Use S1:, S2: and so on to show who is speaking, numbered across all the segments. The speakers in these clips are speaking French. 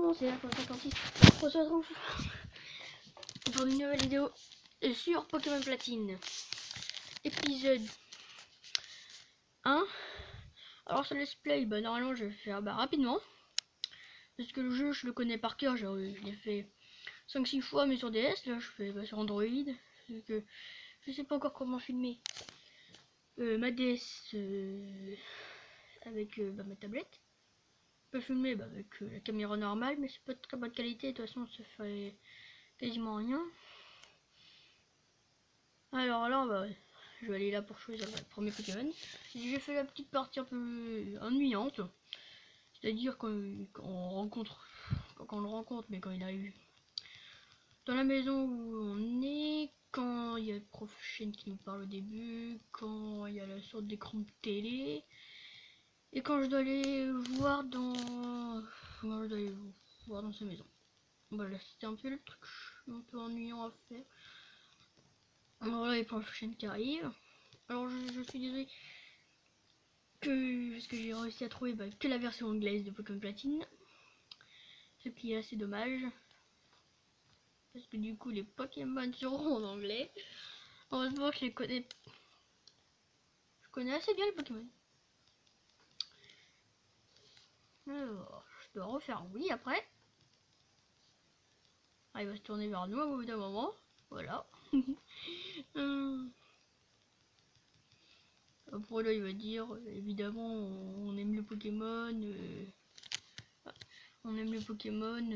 S1: bon, c'est la 56. On se retrouve pour une nouvelle vidéo sur Pokémon Platine. Épisode 1. Alors ce let's play, normalement je vais faire rapidement. Parce que le jeu je le connais par cœur, je l'ai fait 5-6 fois mais sur DS, là je fais sur Android. Donc, je sais pas encore comment filmer ma DS avec ma tablette. Je peux filmer avec la caméra normale, mais c'est pas de très bonne qualité, de toute façon ça fait quasiment rien. Alors là, je vais aller là pour choisir le premier Pokémon. J'ai fait la petite partie un peu ennuyante, c'est-à-dire quand on le rencontre, mais quand il arrive dans la maison où on est, quand il y a le prof Chêne qui nous parle au début, quand il y a la sorte d'écran de télé, et quand je dois aller voir dans sa maison. Voilà, c'était un peu le truc un peu ennuyant à faire. Alors là, il y a le prof Chêne qui arrive. Alors je suis désolé parce que j'ai réussi à trouver que la version anglaise de Pokémon Platine, ce qui est assez dommage parce que du coup les Pokémon seront en anglais. Heureusement je connais assez bien les Pokémon. Alors je dois refaire oui après. Ah, il va se tourner vers nous au bout d'un moment, voilà. Après là il va dire évidemment on aime le Pokémon, on aime le Pokémon,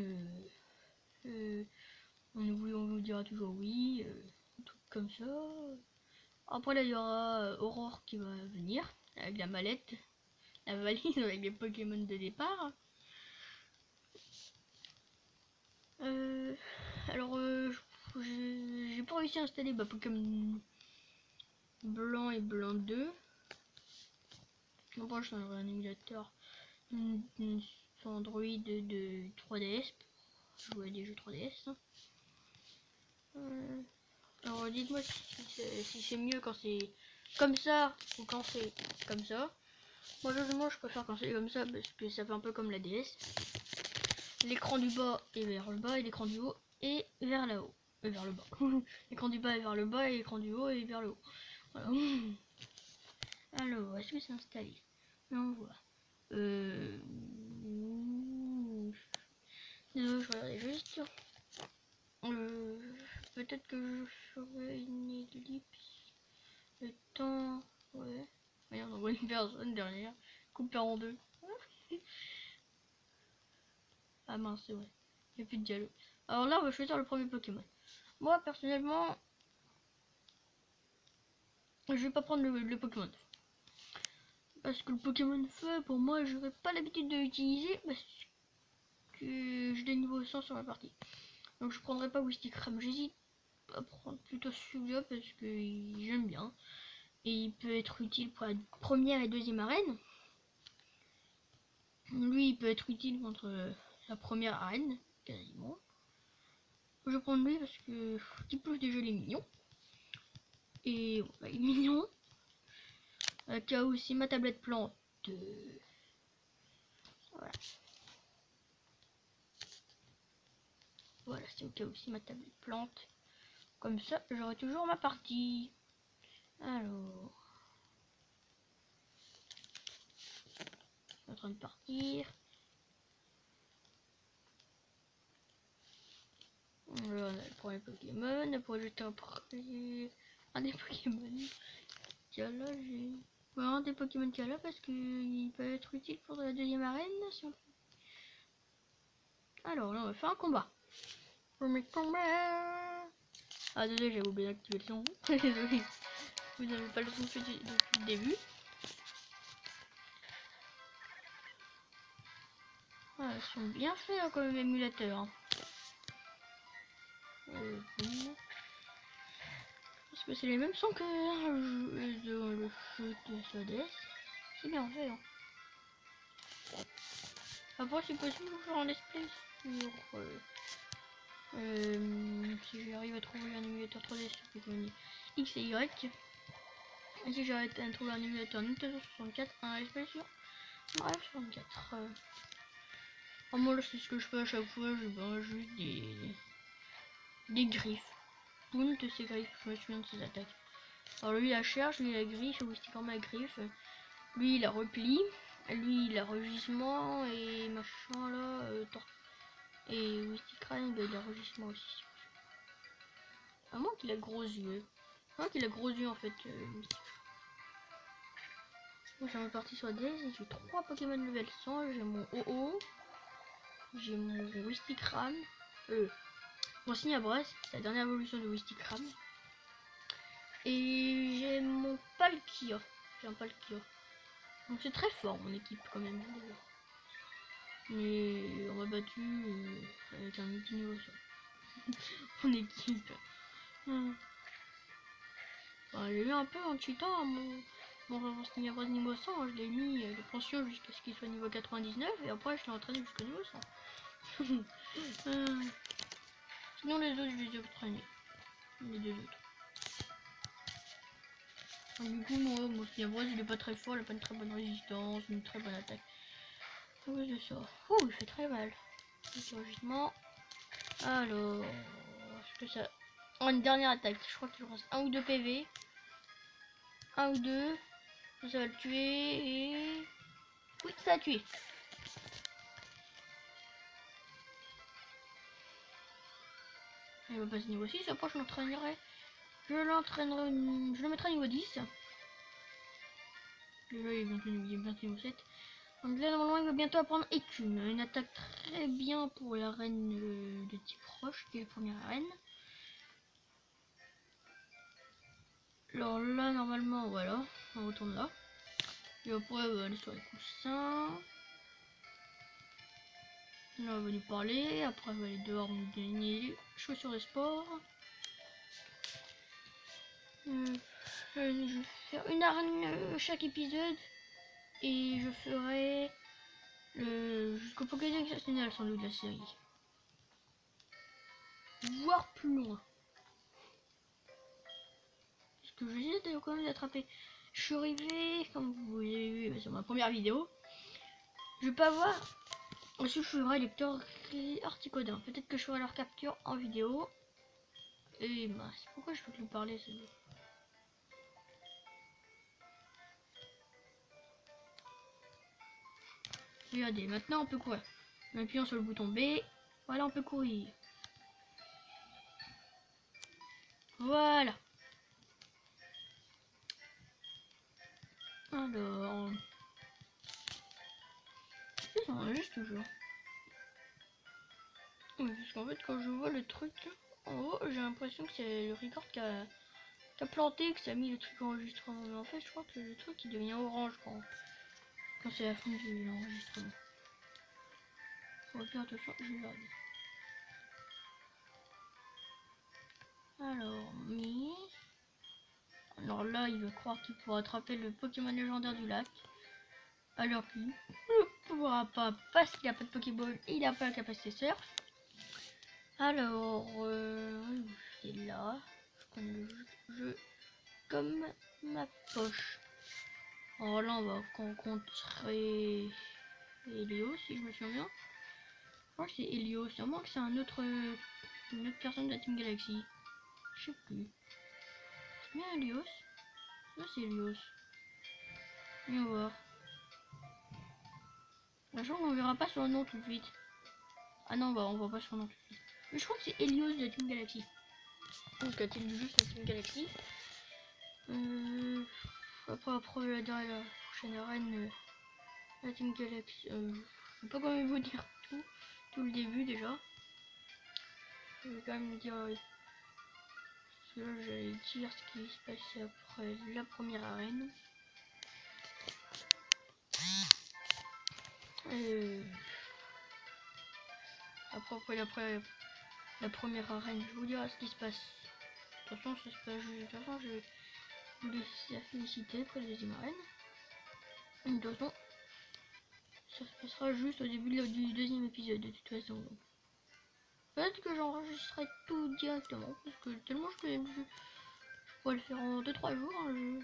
S1: on vous dira toujours oui, un truc comme ça. Après là il y aura Aurore qui va venir avec la mallette, la valise avec les Pokémon de départ. Alors j'ai pas réussi à installer Pokémon Blanc et Blanc 2. Après je changerai un émulateur sur Android de 3DS pour jouer à des jeux 3DS. Alors dites-moi si c'est mieux quand c'est comme ça ou quand c'est comme ça. Moi je préfère quand c'est comme ça parce que ça fait un peu comme la DS. L'écran du bas est vers le bas et l'écran du haut est vers là haut. Et vers le bas. L'écran du bas est vers le bas et l'écran du haut est vers le haut. Voilà. Alors, est-ce que c'est installé? On voit. Désolé, je regardais juste. Peut-être que je ferai une ellipse. Le temps. Ouais. Regarde, on voit une personne derrière. Coupée en deux. Ah mince, c'est vrai. Il n'y a plus de dialogue. Alors là, on va choisir le premier Pokémon. Moi, personnellement, je vais pas prendre le Pokémon. Parce que le Pokémon Feu, pour moi, j'aurais pas l'habitude de l'utiliser. Parce que j'ai des niveaux 100 sur la partie. Donc je prendrai pas Wistikram. J'hésite à prendre plutôt celui-là parce que j'aime bien. Et il peut être utile pour la première et deuxième arène. Lui, il peut être utile contre la première arène, quasiment. Je vais prendre lui parce que il plus déjà les mignons. Et voilà, il est mignon. Qui a aussi ma tablette plante. Voilà. Voilà, c'est au cas aussi ma tablette plante. Comme ça, j'aurai toujours ma partie. Alors. Je suis en train de partir. Voilà, on a le premier Pokémon. Après, j'étais un des Pokémon. Tiens là, j'ai. Ouais, un des Pokémon qu'il y a là parce qu'il peut être utile pour la deuxième arène. Si on... Alors là, on va faire un combat. Premier combat. Ah, désolé, j'ai oublié d'activer le son. Désolé. Vous n'avez pas le son depuis le début. Ah, ils sont bien faits hein, comme émulateur. Hein. Parce que c'est les mêmes sons que le jeu de SDS. C'est bien fait. Hein. Après, c'est possible de faire un display sur. Si j'arrive à trouver un émulateur 3D sur Pokémon X et Y. Et si j'arrive à trouver un émulateur Nintendo 64, un SP sur Mario 64. Oh, moi là c'est ce que je fais à chaque fois, je bats juste des griffes. Une de ces griffes, je me souviens de ses attaques. Alors lui il la cherche, lui il a griffe, Wistikram a griffe. Lui il a repli, lui il a rugissement et machin là, et Wistikram il a rugissement aussi. À moins qu'il a gros yeux. À moins qu'il a gros yeux en fait. Moi j'en ai parti sur Days, j'ai 3 Pokémon level 100, j'ai mon OO, j'ai mon Wistikram, mon Signabras, c'est la dernière évolution de Wistikram. Et j'ai mon Palkia. J'ai un Palkia. Donc c'est très fort mon équipe quand même. Mais on m'a battu avec un petit niveau ça. Mon équipe. Bah, j'ai eu un peu en cheatant mon Signabras niveau 100. Hein, je l'ai mis de pension jusqu'à ce qu'il soit niveau 99. Et après je l'ai entraîné jusqu'au niveau 100. Sinon les autres je les ai entraînés. Les deux autres. Du coup, mon Signabras il est pas très fort, il a pas une très bonne résistance, une très bonne attaque. Oui, c'est ça. Ouh, il fait très mal. Logiquement. Alors, est-ce que ça. Oh, une dernière attaque. Je crois qu'il reste 1 ou 2 PV. 1 ou 2. Ça va le tuer. Et. Oui, ça a tué. Il va passer niveau 6. Après, je l'entraînerai. Je le mettrai niveau 10. Déjà, il est bientôt niveau 7. Donc là, normalement, il va bientôt apprendre Écume. Une attaque très bien pour la reine de type roche, qui est la première reine. Alors là, normalement, voilà. On retourne là. Et après, on va aller sur les coussins. Là, on va nous parler. Après, on va aller dehors, on va gagner les chaussures de sport. Je vais faire une arène chaque épisode. Et je ferai jusqu'au Pokédex national sans doute de la série. Voire plus loin. Parce que j'essaie quand même d'attraper. Je suis arrivé, comme vous avez vu sur ma première vidéo. Je vais pas voir. Ensuite, je ferai les Articodin. Peut-être que je ferai leur capture en vidéo. Et mince, pourquoi je peux plus parler ce jeu? Regardez, maintenant on peut courir. En appuyant sur le bouton B, voilà, on peut courir. Voilà. Alors, ça enregistre toujours. Oui, parce qu'en fait, quand je vois le truc en haut, j'ai l'impression que c'est le record qui a planté, que ça a mis le truc enregistrement. Mais en fait, je crois que le truc il devient orange quand c'est la fin de l'enregistrement. On va faire attention, je vais regarder. Alors, alors là, il va croire qu'il pourra attraper le Pokémon légendaire du lac. Alors qu'il ne pourra pas parce qu'il n'a pas de Pokéball et il n'a pas la capacité surf. Alors, c'est là. Je connais le jeu comme ma poche. Alors là, on va rencontrer Helios, si je me souviens bien. Je crois que c'est Helios, à moins que c'est une autre personne de la Team Galaxy. Je sais plus. C'est bien Helios? Là, c'est Helios. Viens voir. La chance, on verra pas son nom tout de suite. Ah non, on voit pas son nom tout de suite. Mais je crois que c'est Helios de la Team Galaxy. Donc la team du jeu, c'est la Team Galaxy. Après la prochaine arène, la Team Galaxy. Je sais pas comment vous dire tout le début déjà. Je vais quand même dire. Parce que là, j'allais dire ce qui se passait après la première arène. Après la première arène, je vous dirai ce qui se passe. De toute façon, ça se passe. De toute façon, je vais vous laisser la féliciter après la deuxième arène. De toute façon, ça se passera juste au début du deuxième épisode de toute façon. Peut-être que j'enregistrerai tout directement parce que tellement je connais le jeu, je pourrais le faire en 2-3 jours. Hein,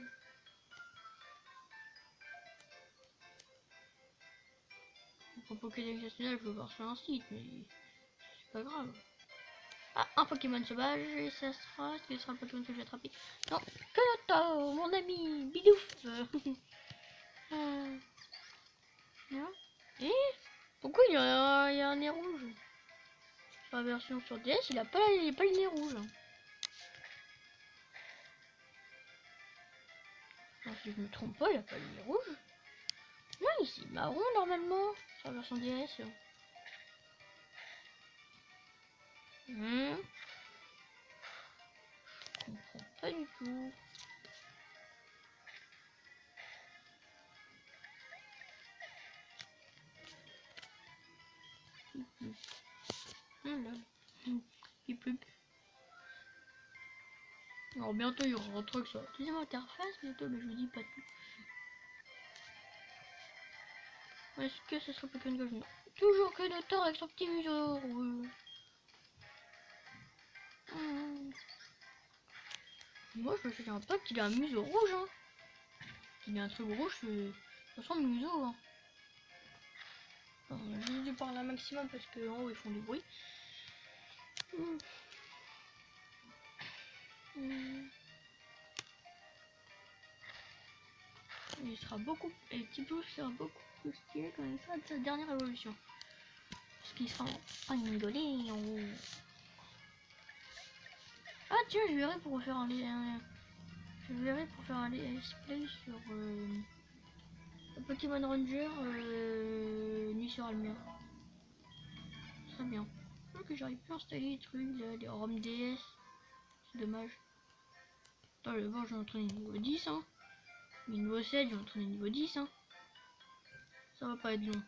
S1: Pour Pokédex national, je peux voir sur un site, mais c'est pas grave. Ah, un Pokémon sauvage, et ça sera... Est-ce que ce sera un Pokémon que je vais attraper? Non, Koloto, mon ami, bidouf. Et pourquoi il y a un nez rouge? Sur la version sur DS, il a pas le nez rouge. Alors, si je me trompe pas, il a pas le nez rouge. Non, ici marron normalement sur la version DS. Je comprends pas du tout. Là. Alors bientôt il y aura un truc sur la deuxième interface bientôt, mais je vous dis pas tout. Est-ce que ce sera Pokémon Go? Non. Toujours que de tort avec son petit museau rouge. Moi je me souviens pas qu'il a un museau rouge. Hein. Il a un truc rouge, ça sent le museau. Hein. J'ai dû parler un maximum parce que en haut ils font du bruit. Il sera beaucoup, et Thibaut sera beaucoup plus stylé quand il sera de sa dernière évolution. Parce qu'il sera en mingolé en haut. Ah tiens, je verrai pour faire un let's play sur Pokémon Ranger Nuit sur Almir. Très bien. Que j'arrive plus à installer les trucs, là, les ROM DS. C'est dommage. Attends, d'abord je vais entraîner niveau 10. Hein. Niveau 7, je vais entraîner niveau 10. Hein. Ça va pas être long.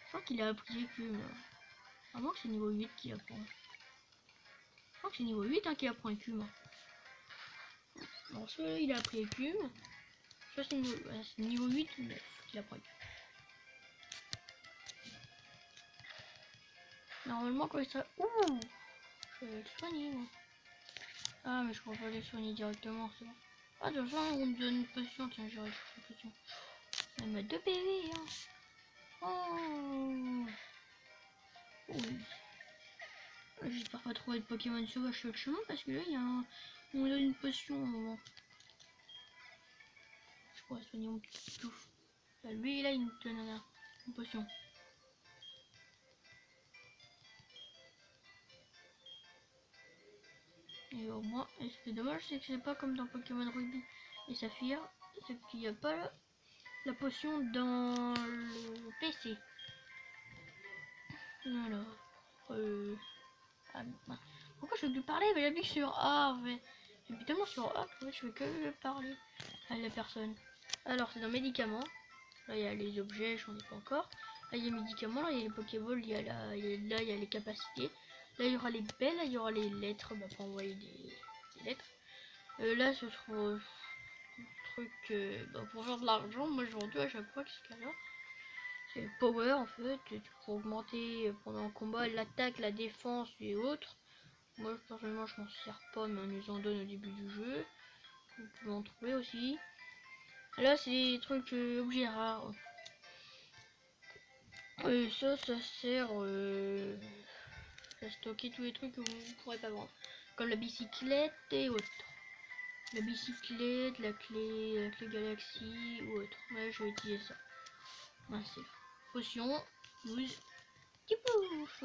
S1: Je crois qu'il a appris écume. À moins que c'est niveau 8 qu'il apprend. Je crois que c'est niveau 8 hein, qu'il apprend écume. Alors soit il a appris écume. Soit c'est niveau 8 ou 9 qu'il apprend écume. Normalement quand il sera... Ouh, je vais le soigner moi. Ah mais je crois pas les soigner directement ça. Ah de toute façon on me donne une potion. Tiens j'aurais cherché une potion. Elle m'a 2 PV hein. Oh oui. J'espère pas trouver de Pokémon sauvage sur le chemin parce que là il y a un... On me donne une potion au moment. Je pourrais soigner mon petit touffe. Lui là il me donne une potion. Et au moins, et ce qui est dommage, c'est que c'est pas comme dans Pokémon Ruby et Saphir, c'est qu'il n'y a pas la potion dans le PC. Voilà. Ah, pourquoi je veux plus parler? Mais j'appuie sur A en fait. J'appuie tellement sur A que je fais que parler à la personne. Alors, c'est dans médicaments. Là, il y a les objets, j'en ai pas encore. Là, il y a les médicaments, là, il y a les Pokéballs, il y a là, il y a les capacités. Là, il y aura les belles, là, il y aura les lettres bah, pour envoyer des lettres. Là, ce sera un truc bah, pour faire de l'argent. Moi, je vends deux à chaque fois. Qu'est-ce qu'il y a là? C'est le power en fait. Pour augmenter pendant le combat l'attaque, la défense et autres. Moi, personnellement, je m'en sers pas, mais on nous en donne au début du jeu. Vous pouvez en trouver aussi. Là, c'est des trucs objets rares. Et ça sert à stocker tous les trucs que vous ne pourrez pas vendre. Comme la bicyclette et autres. La bicyclette, la clé galaxie ou autre. Ouais, je vais utiliser ça. Merci. Potion, 12. Petit pouf.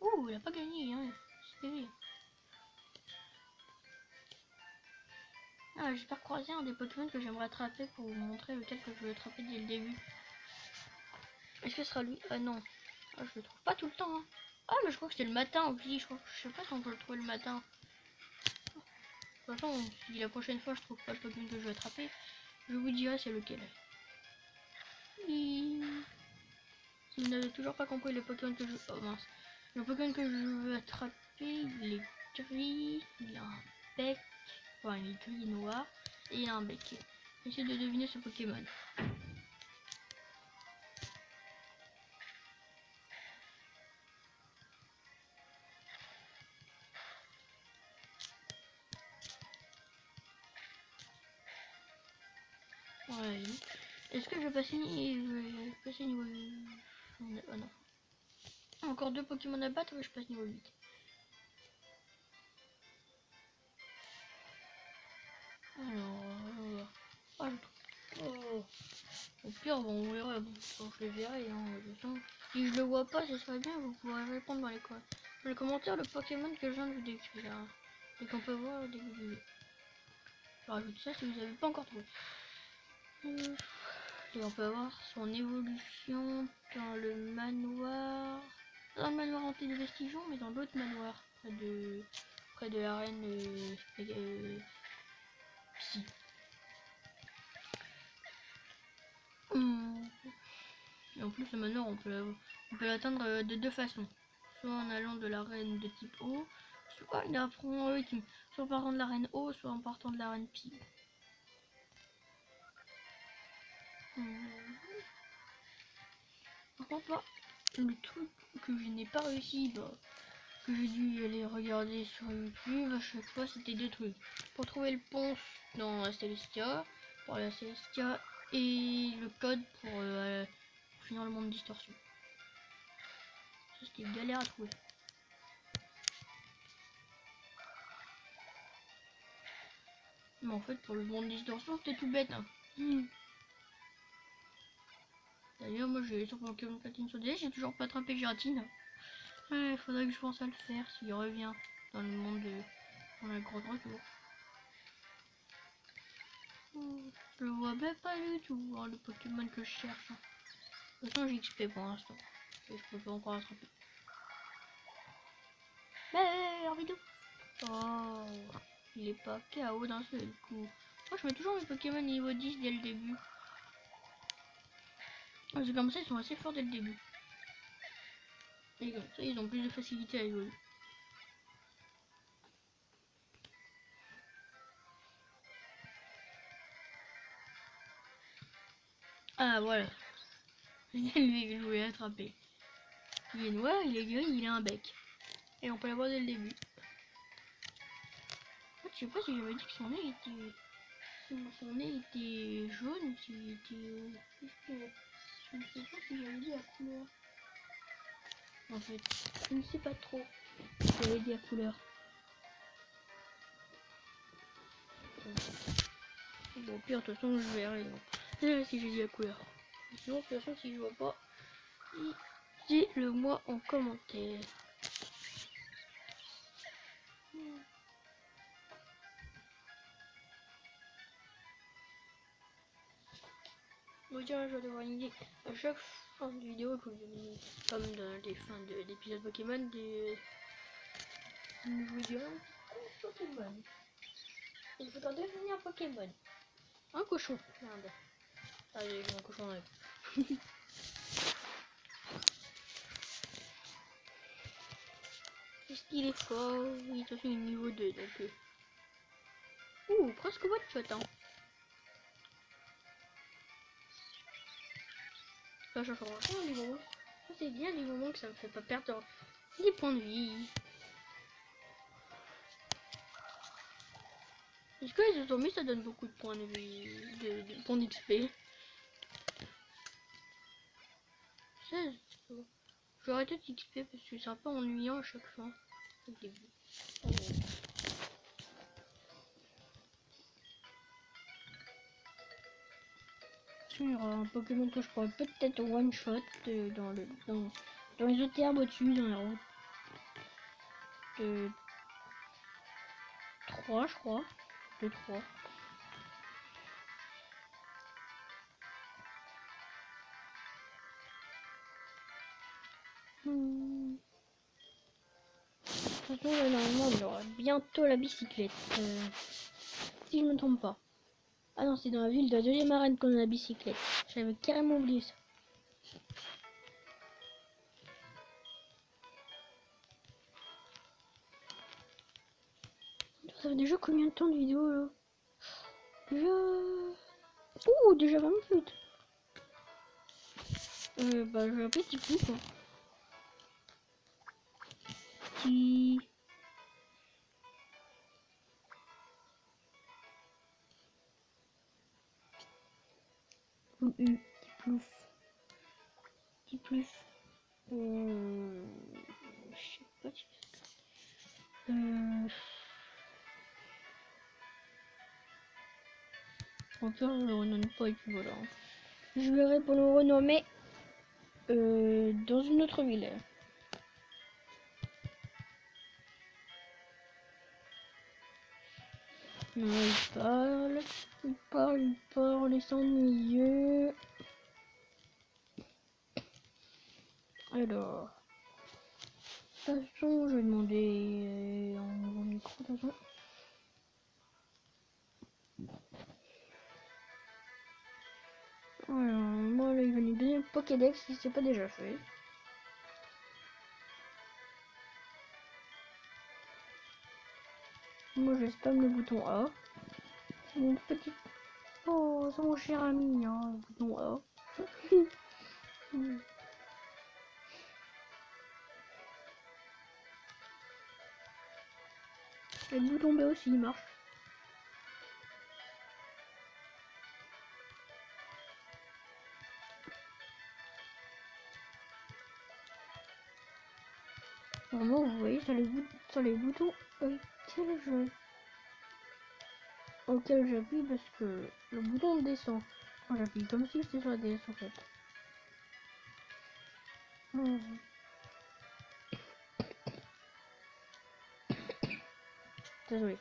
S1: Ouh, il a pas gagné, hein. C'est bien. Ah, j'espère croiser un des Pokémon que j'aimerais attraper pour vous montrer lequel que je veux attraper dès le début. Est-ce que ce sera lui? Ah non. Ah, je le trouve pas tout le temps. Hein. Ah, mais je crois que c'est le matin aussi. Je sais pas si on peut le trouver le matin. De toute façon, si la prochaine fois je trouve pas le Pokémon que je veux attraper, je vous dirai c'est lequel. Si vous n'avez toujours pas compris le Pokémon que je... Oh mince. Le Pokémon que je veux attraper, il est gris, il a un bec, enfin il est gris et noir, et il a un bec. Essayez de deviner ce Pokémon. Ouais. Et est-ce que je vais passer niveau... Oh non. Encore 2 Pokémon à battre et je passe niveau 8. Alors... Oh, au pire, bon, on verra, bon, je les verrai. Hein, de toute façon, si je le vois pas, ce serait bien, vous pourrez répondre dans les commentaires le Pokémon que je viens de vous décrire. Hein, et qu'on peut voir au début du vidéo. Je rajoute ça si vous n'avez pas encore trouvé. Et on peut voir son évolution dans le manoir. Dans le manoir hanté des Vestigions, mais dans l'autre manoir. Près de l'arène Psy. Et en plus, le manoir, on peut l'atteindre de 2 façons. Soit en allant de l'arène de type O, soit soit en partant de l'arène O, soit en partant de l'arène Psy. Par contre, là, le truc que je n'ai pas réussi, que j'ai dû aller regarder sur YouTube, à chaque fois, c'était 2 trucs. Pour trouver le ponce dans Celestia, pour aller à Celestia, et le code pour finir le monde distorsion. Ça, c'était galère à trouver. Mais en fait, pour le monde distorsion, c'était tout bête. Hein. D'ailleurs, moi, j'ai sur Pokémon Platine sur DS, j'ai toujours pas attrapé Gératine. Ouais, il faudrait que je pense à le faire s'il revient dans le monde dans la grotte retour. Je le vois même pas du tout, hein, le Pokémon que je cherche. Hein. De toute façon, j'ai XP pour l'instant. Et je peux pas encore attraper. Mais en vidéo. Oh, il est pas KO d'un seul coup. Moi, je mets toujours mes Pokémon niveau 10 dès le début. C'est comme ça, ils sont assez forts dès le début. Et comme ça, ils ont plus de facilité à évoluer. Ah, voilà. Lui, je voulais attraper. Il est noir, il est gris, il a un bec. Et on peut l'avoir dès le début. En fait, je sais pas si j'avais dit que son nez était jaune, s'il était... Je ne sais pas si j'avais dit la couleur. En fait, je ne sais pas trop si j'avais dit la couleur. Bon, pire, de toute façon, je verrai. Si j'ai dit la couleur. Sinon, de toute façon, si je vois pas, dites-le moi en commentaire. Bon, tiens, je vais devoir une idée. À chaque fin de vidéo, comme dans les fins d'épisodes Pokémon, je vous dirai un Pokémon. Il faudra devenir Pokémon. Un cochon. Merde. Ah, j'ai un cochon là. Est-ce qu'il est fort? Oui, de toute façon, il est niveau 2, donc... presque one shot, hein. Ça change rien du moment. Ça, c'est bien du moment que ça me fait pas perdre des points de vie. Est-ce que les automis, ça donne beaucoup de points de vie, de points d'XP? 16. Je vais arrêter de XP parce que c'est un peu ennuyant à chaque fois. Au début. Il y aura un Pokémon que je pourrais peut-être one shot dans les autres herbes au-dessus, dans la route de 3, je crois. De 3. De toute façon, là, normalement, on aura bientôt la bicyclette. Si je me trompe pas. Ah non, c'est dans la ville de la deuxième arène qu'on a la bicyclette. J'avais carrément oublié ça. Ça fait déjà combien de temps de vidéo là? Déjà 20 minutes. Bah, j'ai un petit coup quoi. Petit. U. Petit plus. Je sais pas. En pire, je le renomme pas et puis voilà. Je verrai pour le renommer dans une autre ville. Non, il parle, il s'ennuie. Alors, de toute façon, je vais demander en micro de toute façon. Alors, moi là, il va nous donner le Pokédex si c'est pas déjà fait. Moi, je spam le bouton A. C'est mon petit. Oh, c'est mon cher ami, hein, le bouton A. Et le bouton B aussi, il marche. Vraiment, vous voyez, sur les boutons auquel j'appuie parce que le bouton descend. Quand j'appuie comme si c'était sur la DS en fait. Désolé.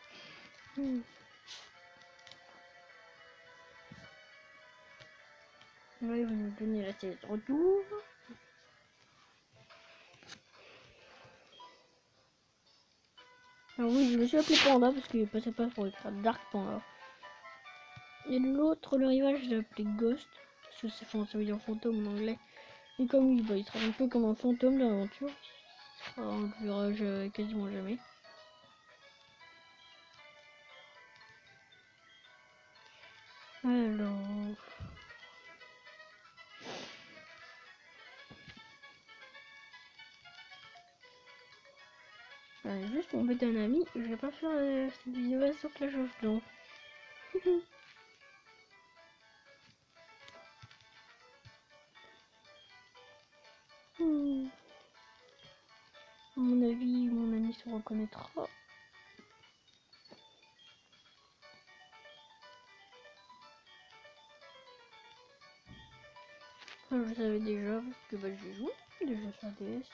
S1: Là, il va nous donner la télé de retour. Alors oui, je me suis appelé Panda parce qu'il passait pas pour être Dark Panda. Et l'autre, le rival, je l'ai appelé Ghost. Parce que ça veut dire fantôme en anglais. Et comme il sera un peu comme un fantôme de l'aventure. On le verra quasiment jamais. Alors... juste pour embêter un ami, je vais pas faire cette vidéo sur Clash of Clans. À mon avis, mon ami se reconnaîtra. Enfin, je savais déjà parce que j'ai joué déjà sur DS.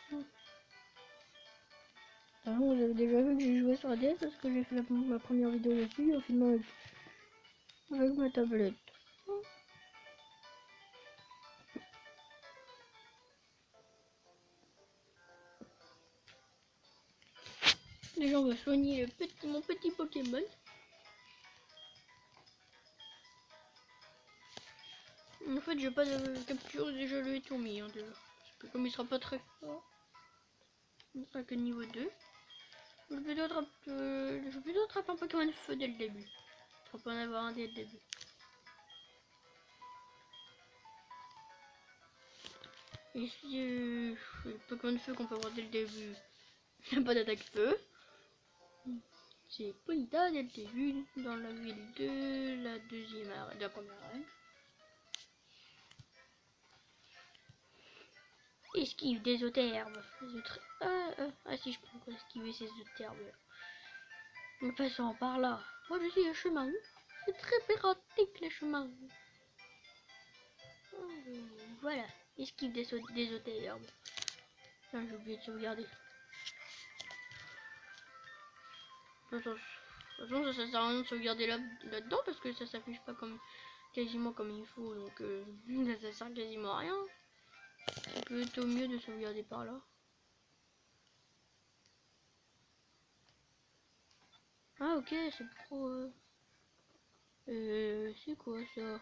S1: Vous avez déjà vu que j'ai joué sur DS parce que j'ai fait ma première vidéo dessus au film avec ma tablette. Déjà, on va soigner mon petit Pokémon. En fait, j'ai pas de capture, déjà le tout mis. Déjà. Parce que comme il sera pas très fort, il sera que niveau 2. Je vais plutôt attraper un Pokémon de feu dès le début. Faut pas en avoir un dès le début. Et si le Pokémon de feu qu'on peut avoir dès le début, il n'a pas d'attaque feu. C'est Polita dès le début, dans la ville de la deuxième arène, de la première arène. Esquive des autres herbes. Ah si, je peux esquiver ces autres herbes. En passant par là. Moi je suis un chemin. C'est très pratique les chemins. Voilà. Esquive des autres herbes. J'ai oublié de sauvegarder. De toute façon, ça sert à rien de sauvegarder là-dedans parce que ça s'affiche pas comme quasiment comme il faut. Donc ça sert quasiment à rien. C'est plutôt mieux de sauvegarder par là. Ah ok, c'est pour... c'est quoi ça?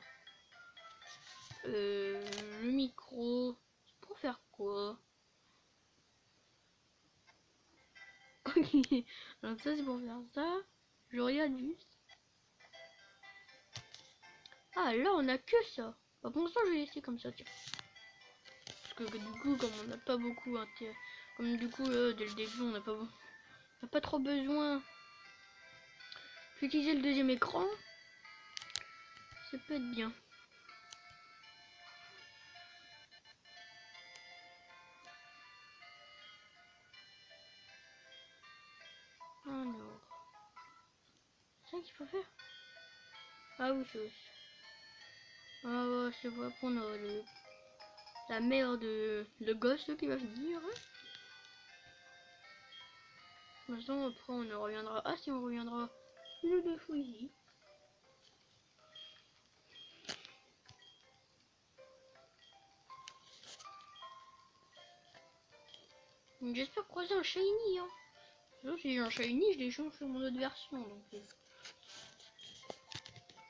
S1: Le micro. C'est pour faire quoi? Ok. Alors ça c'est pour faire ça. Je regarde juste. Ah là on a que ça. Bah, pour l'instant je vais laisser comme ça tiens. Parce que du coup comme on n'a pas beaucoup comme du coup dès le début on n'a pas trop besoin. Je vais utiliser le deuxième écran. Ça peut être bien. C'est ça qu'il faut faire. Ah oui, c'est aussi. Ah ouais, je vois qu'on a la mère de gosse là, qui va venir. Hein. Maintenant, après, on ne reviendra. Ah, si, on reviendra une ou deux fois ici. J'espère croiser un shiny. Hein. Sinon, si j'ai un shiny, je l'échange sur mon autre version. Donc, je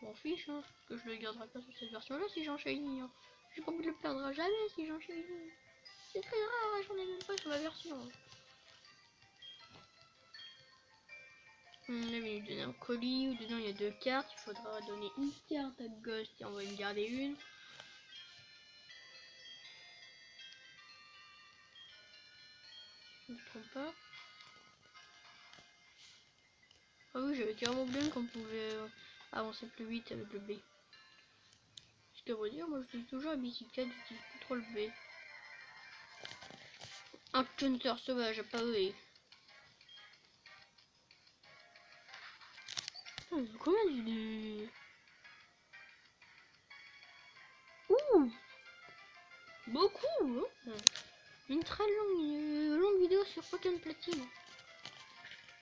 S1: m'en fiche, hein, parce que je le garderai pas sur cette version-là si j'ai un shiny. Hein. J'ai pas envie de le perdre à jamais si j'ai un shiny. C'est très rare, hein, j'en ai même pas sur ma version. Hein. Là, il va nous donner un colis où dedans il y a 2 cartes. Il faudra donner une carte à Ghost et on va lui garder une. Je ne me trompe pas. Ah oui, j'avais carrément oublié qu'on pouvait avancer plus vite avec le B. Je devrais dire, moi je suis toujours à bicyclette, j'utilise plus trop le B. Un counter sauvage, pas oui. Combien de... Ouh, beaucoup hein. Une très longue vidéo sur Pokémon Platine.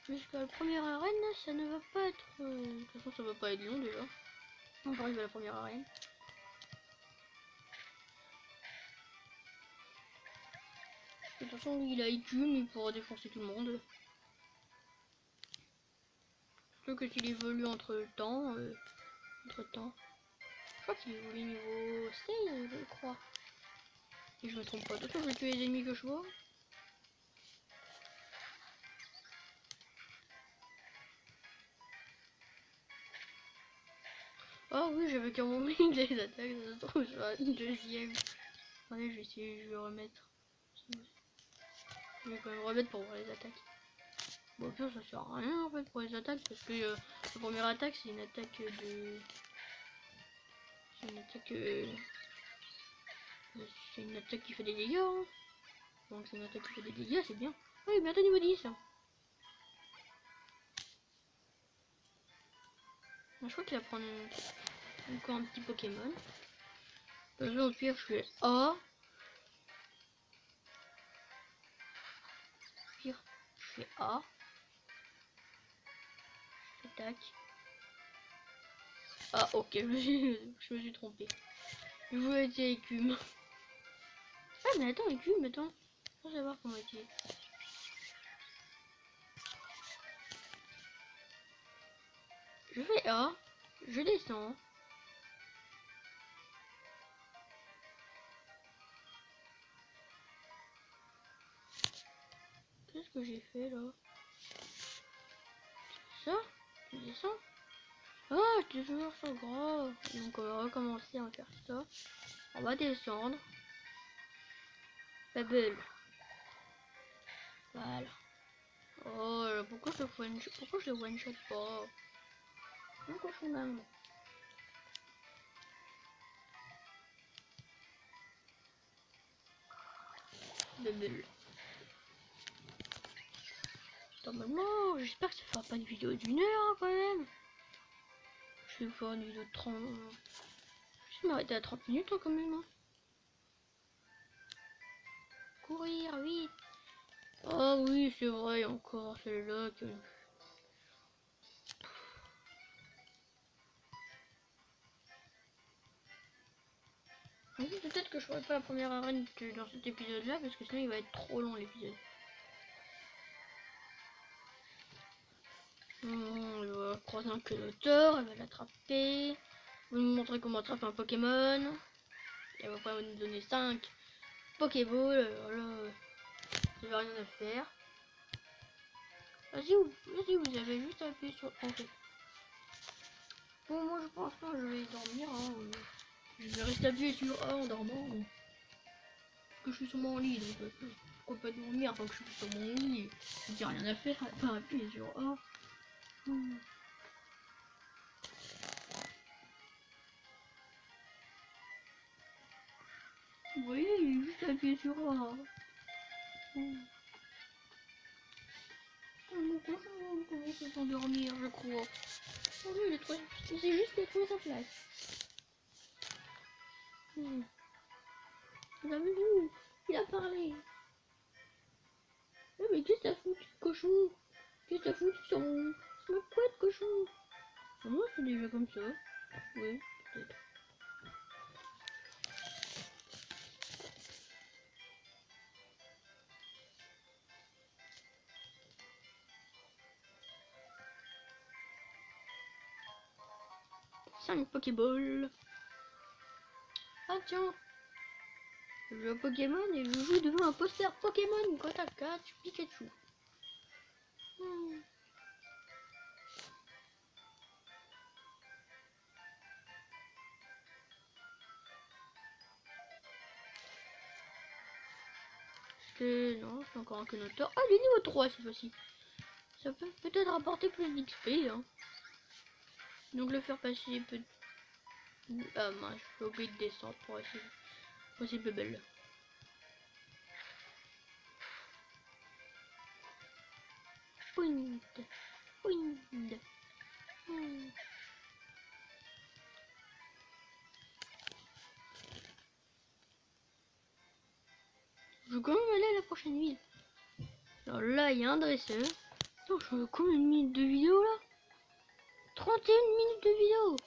S1: Jusqu'à la première arène, ça ne va pas être... De toute façon, ça va pas être long déjà. On arrive à la première arène. De toute façon, lui, il a IQ, mais il pourra défoncer tout le monde. Surtout que s'il évolue entre temps. Je crois qu'il évolue niveau 16, je crois. Si je me trompe pas. De toute façon, je vais tuer les ennemis que je vois. Ah oui, j'avais carrément mis les attaques, ça se trouve, je vais une deuxième. Allez, je vais essayer, je vais remettre. Je vais quand même remettre pour voir les attaques. Bon, pire, ça sert à rien en fait pour les attaques, parce que la première attaque, c'est une attaque de... C'est une attaque... c'est une attaque qui fait des dégâts, hein. Donc c'est une attaque qui fait des dégâts, c'est bien. Oui, bientôt niveau 10. Je crois qu'il va prendre encore un petit Pokémon. Au pire, je fais A. Au pire, je fais A. Attaque. Ah, ok, je me suis trompé. Je voulais dire écume. Ah, mais attends, écume, attends. Je veux savoir comment il. Je fais A. Je descends. Qu'est-ce que j'ai fait là? Ça? Tu descends? Ah, tu es toujours sur gras. Donc on va recommencer à faire ça. On va descendre. Bubble. Voilà. Oh là, pourquoi je le one shot pas? Un cochon d'âme. Bubble. Normalement, j'espère que ça fera pas une vidéo d'1 heure hein, quand même. Je vais faire une vidéo de 30. Je vais m'arrêter à 30 minutes hein, quand même. Hein. Courir, vite. Oh oui, c'est vrai, encore celle-là que... Peut-être que je ferai pas la première arène dans cet épisode-là, parce que sinon il va être trop long l'épisode. Elle va croiser un Quetzalcoatl, elle va l'attraper. Vous nous montrer comment attraper un Pokémon. Elle va pas nous donner 5 Pokéballs, voilà. Vous n'avez rien à faire. Vas-y, vous avez juste à appuyer sur OK. Bon, moi je pense pas, je vais dormir. Hein. Je vais rester appuyé sur A en dormant. Parce que je suis sur mon lit, donc pourquoi pas dormir tant que je suis sur mon lit. J'ai rien à faire, à part appuyer sur A. Vous voyez, il est juste appuyé sur A. Mon cochon, comment ça s'endormir, je crois. Oh oui, il c'est juste qu'il a trouvé sa place. Vous avez vu? Il a parlé. Eh, mais qu'est-ce que t'as foutu, cochon? Qu'est-ce que t'as foutu sur ma couette, cochon? Moi, c'est déjà comme ça. Oui, peut-être. Cinq Pokéballs. Ah tiens, je joue à Pokémon et je joue devant un poster Pokémon Gotha 4 Pikachu. Non, c'est encore un Kenotor. Ah, il est niveau 3 cette fois-ci. Ça peut peut-être apporter plus d'XP. Hein. Donc le faire passer peut... Ah mince, j'ai oublié de descendre pour essayer. Aussi belle. Wind. Wind. Je vais quand même aller à la prochaine ville. Alors là, il y a un dresseur. Attends, je fais combien de minutes de vidéo là? 31 minutes de vidéo.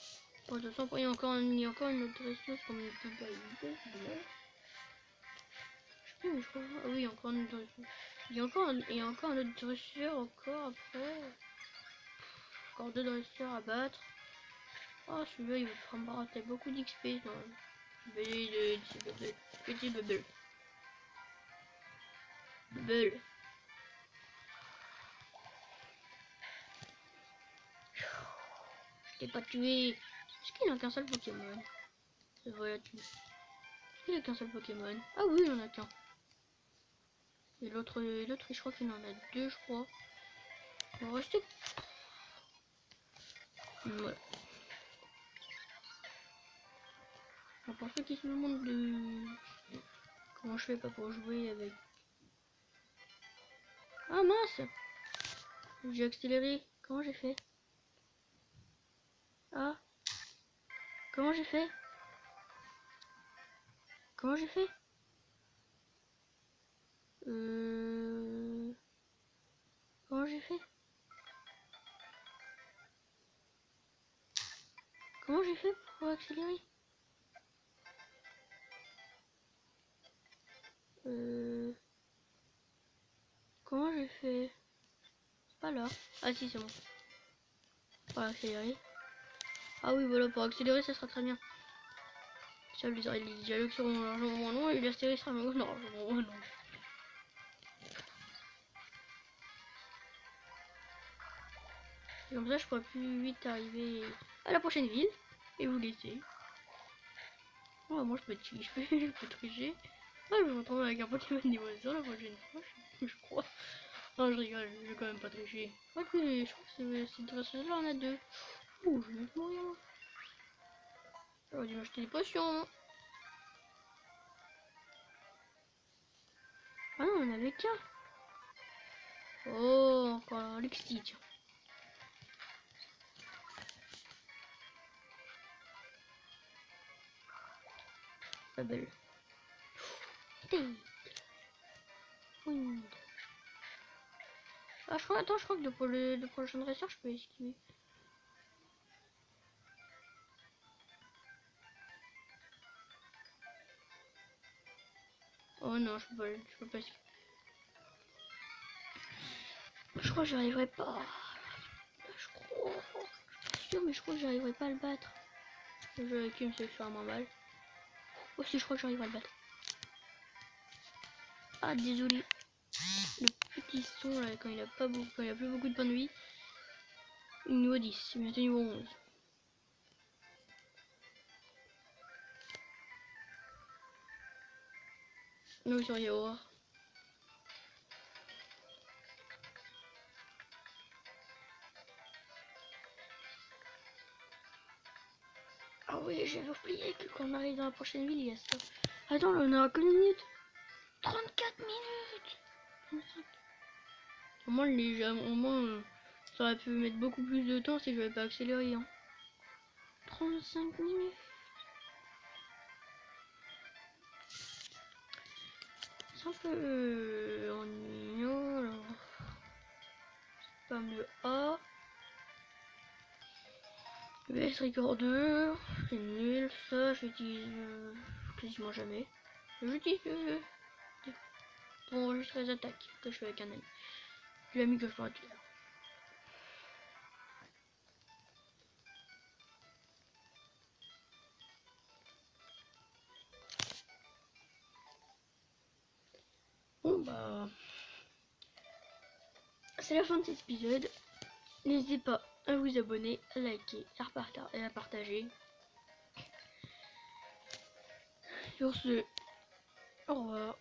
S1: Bon, de toute façon, il y a encore une autre dresseuse comme une plus belle. Je sais mais je crois... Ah oui, il y a encore une autre dresseuse. Il y a encore un autre dresseur encore après. Encore deux dresseurs à battre. Oh, celui-là, il va faire me rater beaucoup d'XP. Petit bubble. Bubble. Je t'ai pas tué. Est-ce qu'il n'a qu'un seul Pokémon? C'est vrai, la tuer. Est-ce qu'il a qu'un seul Pokémon? Ah oui, il en a qu'un. Et l'autre, je crois qu'il en a deux, je crois. On va rester. Voilà. Alors, pour ceux qui se demandent de... Comment je fais pas pour jouer avec... Ah mince! J'ai accéléré. Comment j'ai fait? Ah! Comment j'ai fait? Comment j'ai fait? Comment j'ai fait? Comment j'ai fait pour accélérer? Comment j'ai fait? C'est pas là. Ah si, c'est bon. Pour accélérer. Ah oui, voilà, pour accélérer, ça sera très bien. Ça, les dialogues seront largement moins longs et la série sera largement moins longue. Et comme ça, je pourrai plus vite arriver à la prochaine ville et vous laisser. Oh, moi, je peux tricher. Ah, je vais me retrouver avec un Pokémon niveau 100 la prochaine fois, je crois. Non, je rigole, je vais quand même pas tricher. Ok, je crois que cette dresseuse là on a deux. Ouh, je vais mourir. J'aurais dû m'acheter des potions. Ah non, on avait qu'un. Oh, encore un Luxi, tiens. Pas belle. Wind. Ah, je crois que pour le prochain dresseur, je peux esquiver. Oh non, je peux pas esquiver. Je crois que j'arriverai pas. Je crois. Je suis sûr, mais je crois que j'arriverai pas à le battre. Le jeu avec lui me fait faire moins mal. Aussi, je crois que j'arriverai à le battre. Ah, désolé. Le petit son là, quand il a pas beaucoup, quand il a plus beaucoup de points de vie. Niveau 10, c'est bientôt niveau 11. Nous sur Yaourt. Ah oui, j'avais oublié que quand on arrive dans la prochaine ville, il y a ça. Attends, là, on a combien de minutes? 34 minutes. Au moins, au moins Ça aurait pu mettre beaucoup plus de temps si je n'avais pas accéléré. Hein. 35 minutes. C'est un peu ennuyeux. Alors. C'est pas mieux A. VS Recorder. C'est nul. Ça, j'utilise quasiment jamais. J'utilise pour enregistrer les attaques que je fais avec un ami. L'ami que je pourrais tout à l'heure. Bon bah, c'est la fin de cet épisode. N'hésitez pas à vous abonner, à liker, et à partager. Sur ce, au revoir.